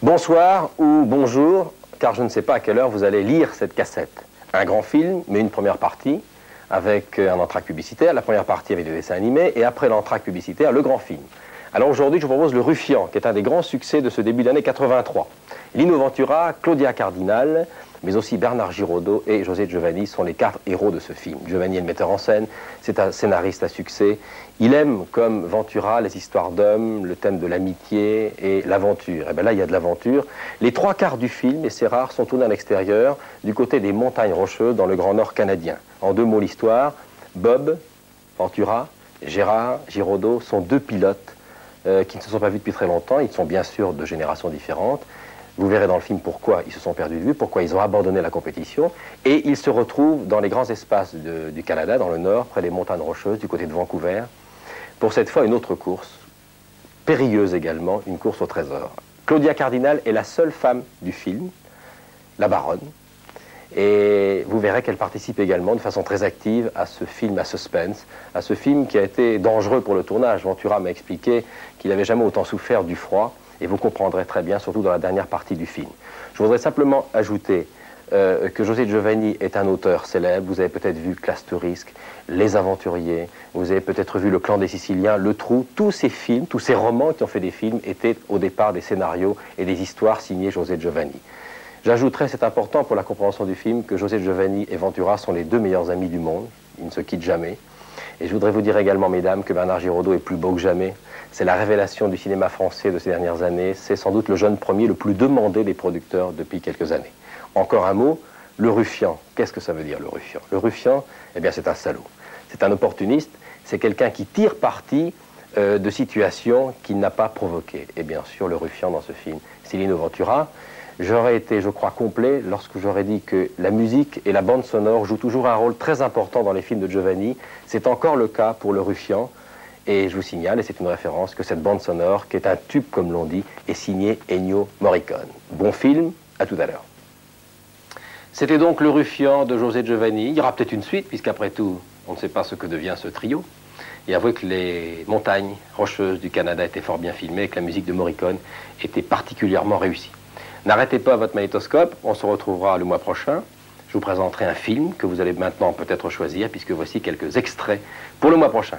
Bonsoir ou bonjour, car je ne sais pas à quelle heure vous allez lire cette cassette. Un grand film, mais une première partie, avec un entracte publicitaire, la première partie avec des dessins animés, et après l'entracte publicitaire, le grand film. Alors aujourd'hui, je vous propose Le Ruffian, qui est un des grands succès de ce début d'année 83. Lino Ventura, Claudia Cardinal, mais aussi Bernard Giraudot et José Giovanni sont les 4 héros de ce film. Giovanni est le metteur en scène, c'est un scénariste à succès. Il aime, comme Ventura, les histoires d'hommes, le thème de l'amitié et l'aventure. Et bien là, il y a de l'aventure. Les 3/4 du film, et c'est rare, sont tournés à l'extérieur, du côté des montagnes rocheuses, dans le Grand Nord canadien. En 2 mots, l'histoire. Bob, Ventura, Gérard, Giraudot sont 2 pilotes qui ne se sont pas vus depuis très longtemps. Ils sont bien sûr de générations différentes. Vous verrez dans le film pourquoi ils se sont perdus de vue, pourquoi ils ont abandonné la compétition. Et ils se retrouvent dans les grands espaces du Canada, dans le nord, près des montagnes rocheuses, du côté de Vancouver, pour cette fois une autre course, périlleuse également, une course au trésor. Claudia Cardinal est la seule femme du film, la baronne. Et vous verrez qu'elle participe également de façon très active à ce film à suspense, à ce film qui a été dangereux pour le tournage. Ventura m'a expliqué qu'il n'avait jamais autant souffert du froid, et vous comprendrez très bien, surtout dans la dernière partie du film. Je voudrais simplement ajouter que José Giovanni est un auteur célèbre. Vous avez peut-être vu Classe Touriste, Les Aventuriers, vous avez peut-être vu Le Clan des Siciliens, Le Trou. Tous ces films, tous ces romans qui ont fait des films étaient au départ des scénarios et des histoires signées José Giovanni. J'ajouterai, c'est important pour la compréhension du film, que José Giovanni et Ventura sont les 2 meilleurs amis du monde. Ils ne se quittent jamais. Et je voudrais vous dire également, mesdames, que Bernard Giraudot est plus beau que jamais. C'est la révélation du cinéma français de ces dernières années. C'est sans doute le jeune premier le plus demandé des producteurs depuis quelques années. Encore un mot, le ruffian. Qu'est-ce que ça veut dire, le ruffian? Le ruffian, eh bien, c'est un salaud. C'est un opportuniste. C'est quelqu'un qui tire parti de situations qu'il n'a pas provoquées. Et bien sûr, le ruffian dans ce film, c'est Lino Ventura. J'aurais été, je crois, complet lorsque j'aurais dit que la musique et la bande sonore jouent toujours un rôle très important dans les films de Giovanni. C'est encore le cas pour Le Ruffian. Et je vous signale, et c'est une référence, que cette bande sonore, qui est un tube comme l'on dit, est signée Ennio Morricone. Bon film, à tout à l'heure. C'était donc Le Ruffian de José Giovanni. Il y aura peut-être une suite, puisqu'après tout, on ne sait pas ce que devient ce trio. Et avouez que les montagnes rocheuses du Canada étaient fort bien filmées et que la musique de Morricone était particulièrement réussie. N'arrêtez pas votre magnétoscope, on se retrouvera le mois prochain. Je vous présenterai un film que vous allez maintenant peut-être choisir, puisque voici quelques extraits pour le mois prochain.